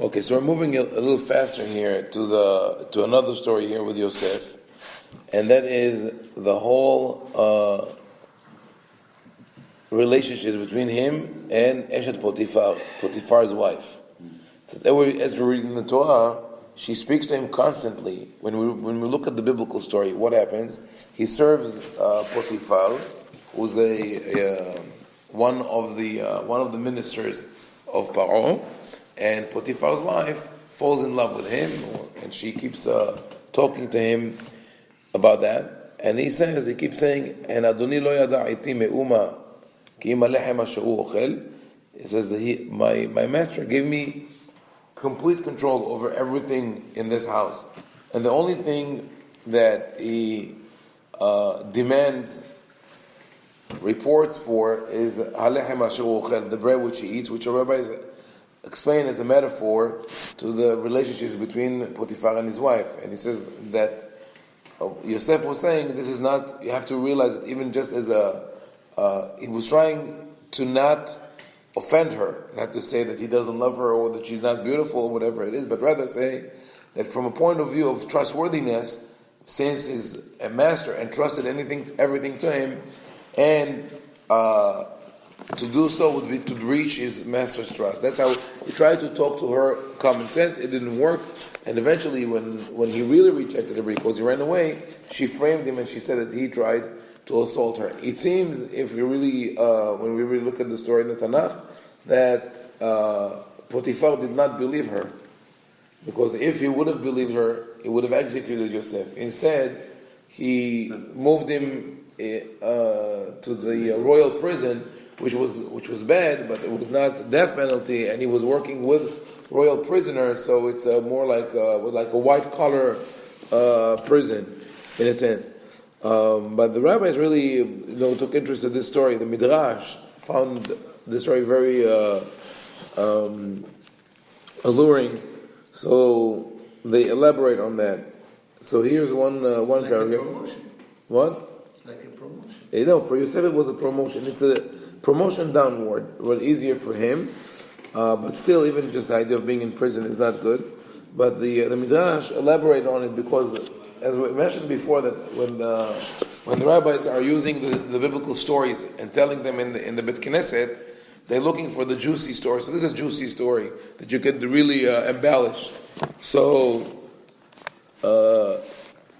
Okay, so we're moving a little faster here to another story here with Yosef, and that is the whole relationships between him and Eshet Potiphar's wife. So that as we're reading the Torah, she speaks to him constantly. When we look at the biblical story, what happens? He serves Potiphar, who's one of the ministers of Paro. And Potiphar's wife falls in love with him, and she keeps talking to him about that. And he keeps saying, "And Adoni lo yada iti me'uma ki ima lechem asher hu ochel." He says that my master gave me complete control over everything in this house, and the only thing that he demands reports for is halechem asher hu ochel, the bread which he eats, which a rabbi explained as a metaphor to the relationships between Potiphar and his wife. And he says that Yosef was saying, this is not, you have to realize that even just as he was trying to not offend her, not to say that he doesn't love her or that she's not beautiful or whatever it is, but rather say that from a point of view of trustworthiness, since he's a master and trusted everything to him, and to do so would be to breach his master's trust. That's how he tried to talk to her common sense. It didn't work. And eventually, when he really rejected her because he ran away, she framed him and she said that he tried to assault her. It seems, if we really, when we really look at the story in the Tanakh, that Potiphar did not believe her. Because if he would have believed her, he would have executed Yosef. Instead, he moved him to the royal prison, which was bad, but it was not death penalty, and he was working with royal prisoners, so it's more like a white collar prison in a sense. But the rabbis really took interest in this story. The Midrash found this story very alluring, so they elaborate on that. So here's one paragraph. What? It's like a promotion. For Yosef it was a promotion. It's a promotion downward, well, easier for him, but still, even just the idea of being in prison is not good. But the Midrash elaborate on it because, as we mentioned before, that when the rabbis are using the biblical stories and telling them in the Bet Knesset, they're looking for the juicy story. So this is a juicy story that you could really embellish. So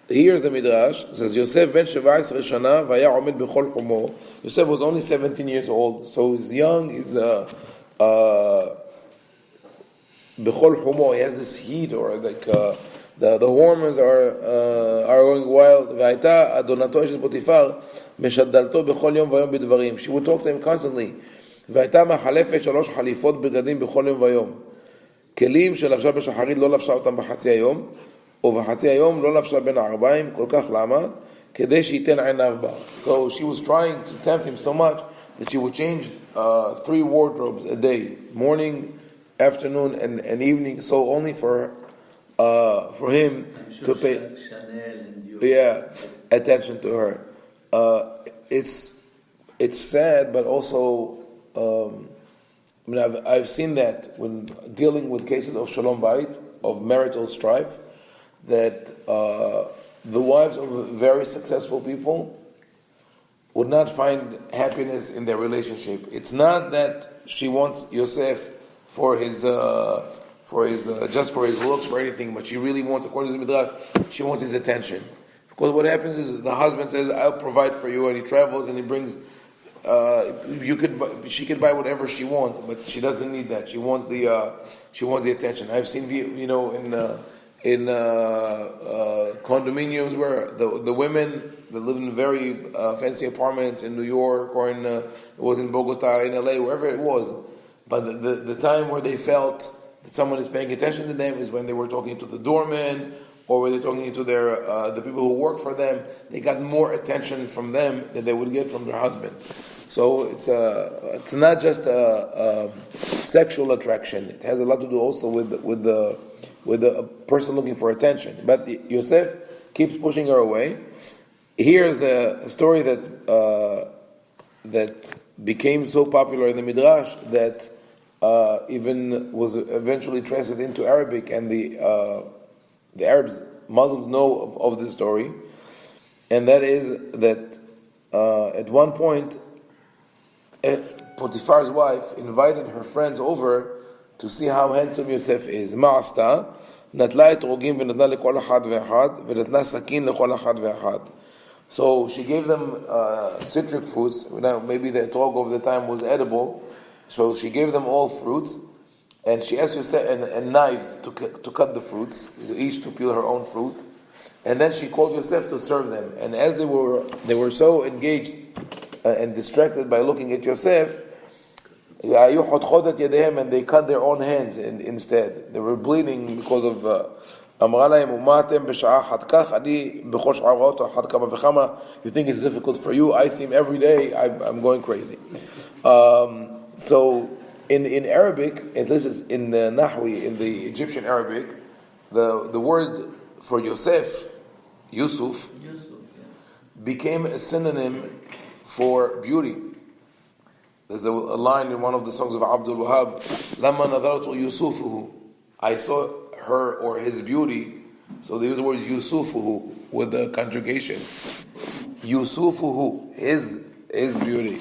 here's the Midrash. It says, Yosef ben 17 shana vaya omed b'chol chumo. Yosef was only 17 years old, so he's young. He's b'chol chumo. He has this heat, or like the hormones are going wild. V'ayta adonato eshet Potifar meshadalto b'chol yom vayom b'dvarim. She would talk to him constantly. V'ayta machalefet 3 חליפות בגדים בכל יום ויום. כלים שלבשה בשחרית לא לבשה אותם בחצי היום. ובחצי היום לא לבשה בין הערביים, כל כך למה? כדי שייתן עיניו בה. So she was trying to tempt him so much that she would change 3 wardrobes a day, morning, afternoon, and evening, so only for him to pay attention to her. It's sad, but also I've seen that when dealing with cases of shalom bayit, of marital strife, that the wives of very successful people would not find happiness in their relationship. It's not that she wants Yosef for his just for his looks or anything, but she really wants, according to the Midrash, she wants his attention. Because what happens is the husband says, "I'll provide for you," and he travels and he brings. She could buy whatever she wants, but she doesn't need that. She wants the attention. I've seen in condominiums where the women that live in very fancy apartments in New York or it was in Bogota, in LA, wherever it was. But the time where they felt that someone is paying attention to them is when they were talking to the doorman or when they're talking to the people who work for them. They got more attention from them than they would get from their husband. So it's not just a sexual attraction. It has a lot to do also with a person looking for attention. But Yosef keeps pushing her away. Here's the story that became so popular in the Midrash that even was eventually translated into Arabic, and the Arabs, Muslims know of this story, and that is that at one point, Potiphar's wife invited her friends over to see how handsome Yosef is. Ma'asta, נטלה אתרוגים ונתנה לכל אחד ואחד, ונתנה סכין לכל אחד ואחד. So she gave them citric fruits. Maybe the etrog of the time was edible, so she gave them all fruits, and she asked Yosef and knives to cut the fruits, each to peel her own fruit, and then she called Yosef to serve them. And as they were so engaged and distracted by looking at Yosef, and they cut their own hands instead. They were bleeding because of you think it's difficult for you, I see him every day, I'm going crazy. So in Arabic, and this is in the Nahwi, in the Egyptian Arabic, the word for Yusuf, became a synonym for beauty. There's a line in one of the songs of Abdul Wahab, لَمَّا نَظَرْتُ يُسُوفُهُ, I saw her or his beauty. So they use the word Yusufuhu with the conjugation. Yusufuhu, his beauty.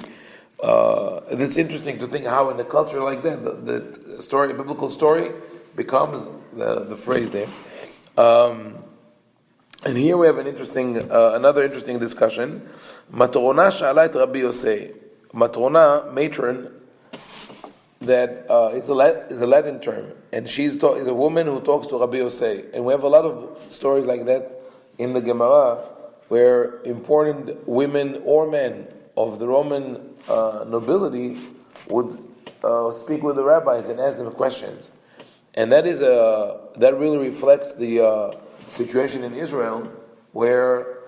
And it's interesting to think how in a culture like that, the story, a biblical story, becomes the phrase there. And here we have another interesting discussion. Matrona sha'ala et Rabbi Yosei. Matrona, matron, that is a Latin term, and is a woman who talks to Rabbi Yosei. And we have a lot of stories like that in the Gemara, where important women or men of the Roman nobility would speak with the rabbis and ask them questions. And that really reflects the situation in Israel, where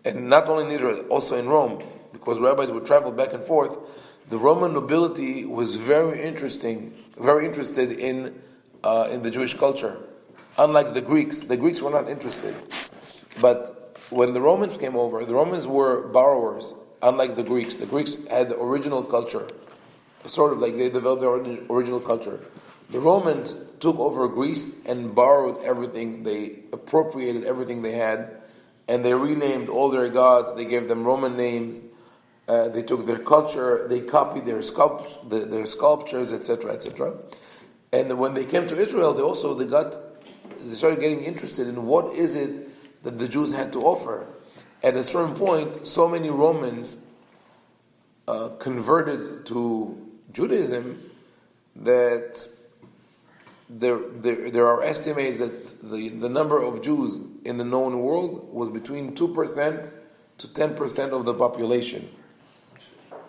and not only in Israel, also in Rome, because rabbis would travel back and forth. The Roman nobility was very interested in the Jewish culture. Unlike the Greeks were not interested. But when the Romans came over, the Romans were borrowers. Unlike the Greeks had the original culture, sort of like they developed their original culture. The Romans took over Greece and borrowed everything. They appropriated everything they had, and they renamed all their gods. They gave them Roman names. They took their culture. They copied their sculptures, etc., etc. And when they came to Israel, they started getting interested in what is it that the Jews had to offer. At a certain point, so many Romans converted to Judaism that there are estimates that the number of Jews in the known world was between 2% to 10% of the population.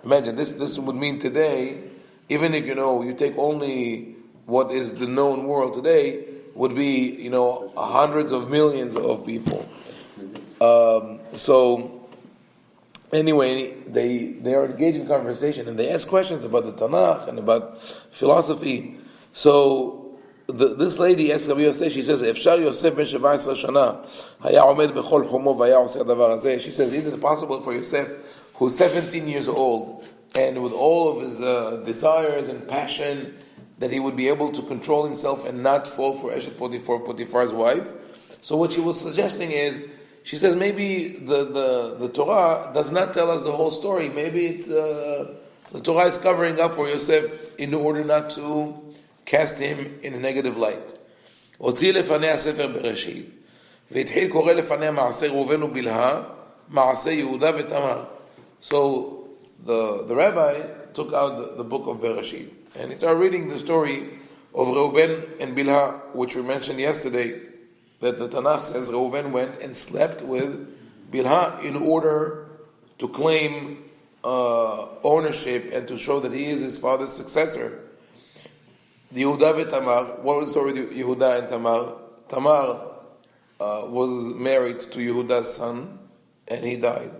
Imagine, this would mean today, even if you take only what is the known world today, would be hundreds of millions of people. So anyway, they are engaged in conversation and they ask questions about the Tanakh and about philosophy. So this lady asks Rabbi Yosef, she says, "Efshar Yosef ben 17 shana haya omed bechol chumo vaya oseh hadavar hazeh." She says, is it possible for Yosef, who's 17 years old, and with all of his desires and passion, that he would be able to control himself and not fall for Eshet Potiphar's wife? So what she was suggesting is, she says maybe the Torah does not tell us the whole story. Maybe the Torah is covering up for Yosef in order not to cast him in a negative light. הוציא לפניה ספר בראשית, והתחיל קורא לפניה מעשה ראובן ובלהה, מעשה יהודה ותמר. So the rabbi took out the book of Bereshit, and he started reading the story of Reuben and Bilhah, which we mentioned yesterday, that the Tanakh says Reuben went and slept with Bilhah in order to claim ownership and to show that he is his father's successor. The Yehuda and Tamar, what was the story with Yehuda and Tamar? Tamar was married to Yehuda's son, and he died.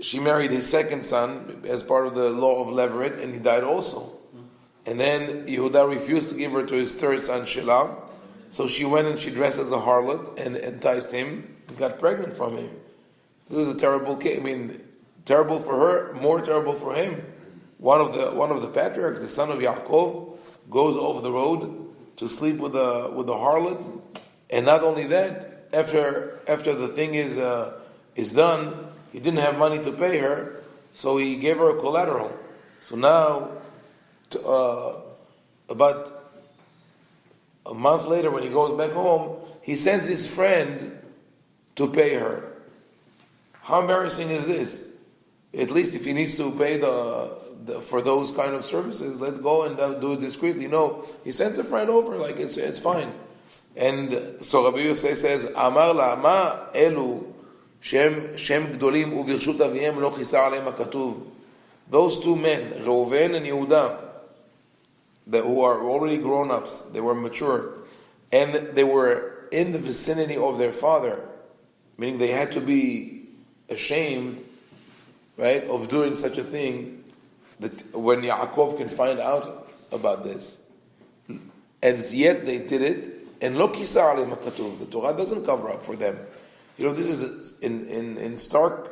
She married his second son as part of the law of Levirate, and he died also. And then Yehuda refused to give her to his third son, Shelah. So she went and she dressed as a harlot and enticed him and got pregnant from him. This is a terrible case. Terrible for her, more terrible for him. one of the patriarchs, the son of Yaakov, goes over the road to sleep with a harlot, and not only that, after the thing is done, he didn't have money to pay her, so he gave her a collateral. So now, about a month later, when he goes back home, he sends his friend to pay her. How embarrassing is this? At least if he needs to pay for those kind of services, let's go and do it discreetly. No, he sends a friend over, like it's fine. And so Rabbi Yosef says, Amar la ma elu shem gdolim uvirshut aviem lo chisa aleim hakatuv. Those two men, Reuven and Yehuda, who are already grown-ups, they were mature, and they were in the vicinity of their father, meaning they had to be ashamed, right, of doing such a thing, that when Yaakov can find out about this, and yet they did it, and lo kisa aleim hakatuv, the Torah doesn't cover up for them. This is in stark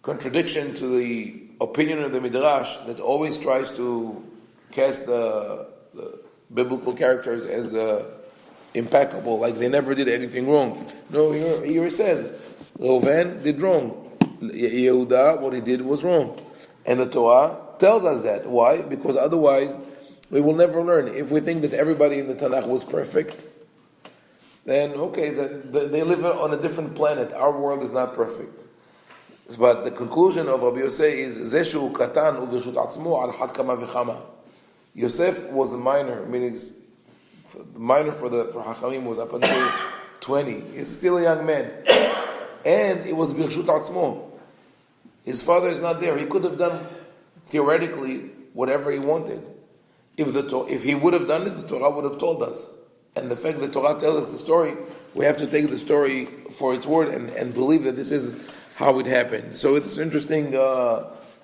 contradiction to the opinion of the Midrash that always tries to cast the biblical characters as impeccable, like they never did anything wrong. No, here it says, Reuven did wrong. Yehuda, what he did was wrong. And the Torah tells us that. Why? Because otherwise we will never learn. If we think that everybody in the Tanakh was perfect, then okay, they live on a different planet. Our world is not perfect. But the conclusion of Rabbi Yosef is Zeshu Katan uvirshut atzmo al had kama v'chama. Yosef was a minor, meaning the minor for Hachamim was up until 20. He's still a young man, and it was birshut atzmo. His father is not there. He could have done theoretically whatever he wanted. If he would have done it, the Torah would have told us. And the fact that the Torah tells us the story, we have to take the story for its word and believe that this is how it happened. So it's an interesting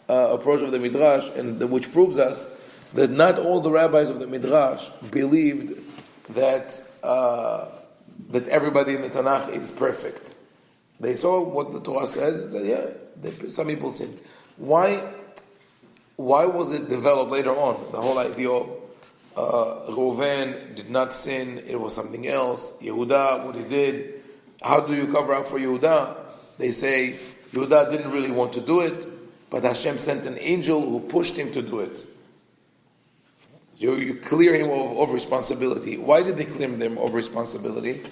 approach of the Midrash, and which proves us that not all the rabbis of the Midrash believed that everybody in the Tanakh is perfect. They saw what the Torah says and said, yeah, some people sinned. Why was it developed later on? The whole idea of Reuven did not sin, it was something else. Yehuda, what he did, how do you cover up for Yehuda? They say Yehuda didn't really want to do it, but Hashem sent an angel who pushed him to do it. So you clear him of responsibility. Why did they clear him of responsibility?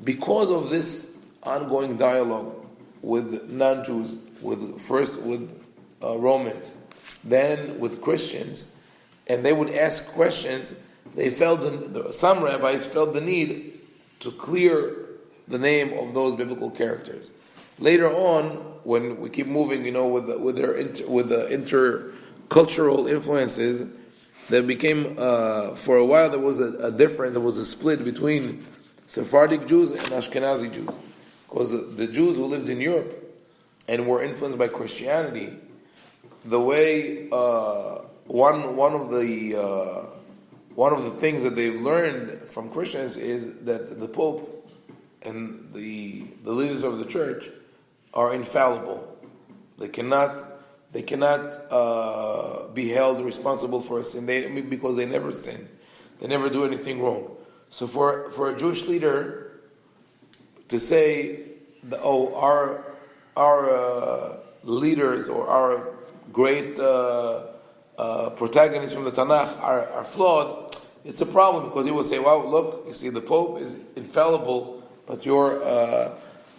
Because of this ongoing dialogue with non-Jews, first with Romans, then with Christians, and they would ask questions. They felt some rabbis felt the need to clear the name of those biblical characters. Later on, when we keep moving, with the intercultural influences, there became for a while there was a difference. There was a split between Sephardic Jews and Ashkenazi Jews, because the Jews who lived in Europe and were influenced by Christianity, the way one of the things that they've learned from Christians is that the Pope and the leaders of the church are infallible. They cannot be held responsible for a sin because they never sin. They never do anything wrong. So for a Jewish leader to say, our leaders or our great protagonists from the Tanakh are flawed, it's a problem, because he will say, well, look, you see, the Pope is infallible, but your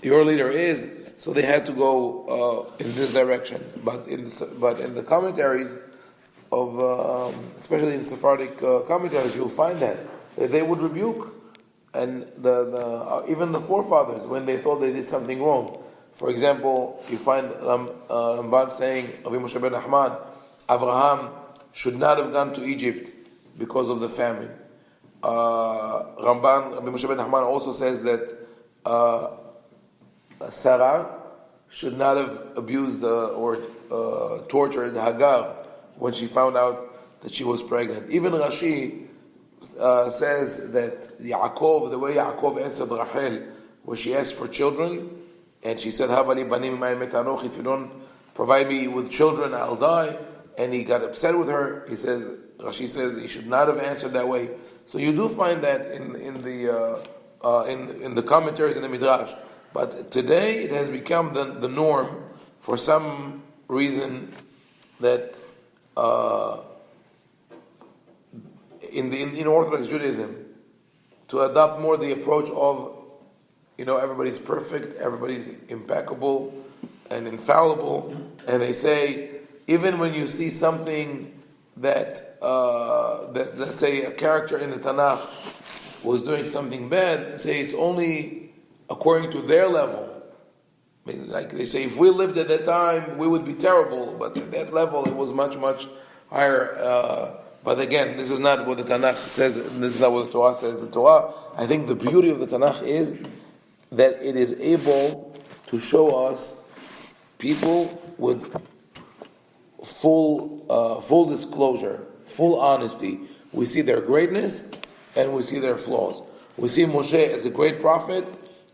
leader is. So they had to go in this direction. But in the commentaries of, especially in Sephardic commentaries, you'll find that they would rebuke, and even the forefathers when they thought they did something wrong. For example, you find Ramban saying, Rabbi Moshe ben Nachman, Abraham should not have gone to Egypt because of the famine. Rabbi Moshe ben Nachman also says that Sarah should not have abused or tortured Hagar when she found out that she was pregnant. Even Rashi says that Yaakov, the way Yaakov answered Rachel, where she asked for children, and she said, "Havali banim ma'im metanoch, if you don't provide me with children, I'll die." and he got upset with her. Rashi says he should not have answered that way. So you do find that in the commentaries in the Midrash. But today it has become the norm for some reason that in Orthodox Judaism to adopt more the approach of everybody's perfect, everybody's impeccable and infallible, and they say even when you see something that let's say a character in the Tanakh was doing something bad, say it's only according to their level. I mean, like they say, if we lived at that time, we would be terrible. But at that level, it was much, much higher. But again, this is not what the Tanakh says. This is not what the Torah says. The Torah, I think the beauty of the Tanakh is that it is able to show us people with full disclosure, full honesty. We see their greatness and we see their flaws. We see Moshe as a great prophet,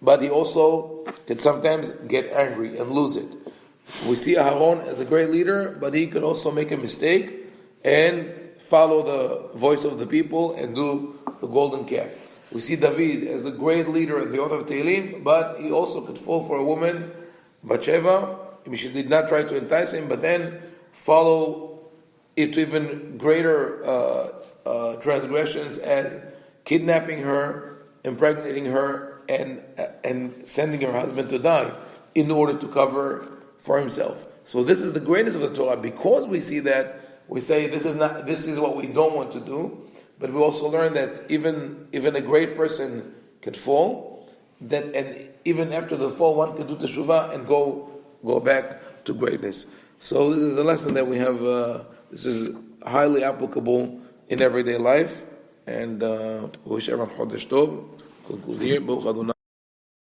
but he also can sometimes get angry and lose it. We see Aaron as a great leader, but he could also make a mistake and follow the voice of the people and do the golden calf. We see David as a great leader and the author of Tehillim, but he also could fall for a woman, Bathsheba. She did not try to entice him, but then follow it to even greater transgressions as kidnapping her, impregnating her, and sending her husband to die in order to cover for himself. So this is the greatness of the Torah. Because we see that, we say this is what we don't want to do, but we also learn that even a great person can fall, and even after the fall one can do teshuvah and go back to greatness. So this is a lesson that we have, this is highly applicable in everyday life, and wish everyone Chodesh Tov. Conclude here.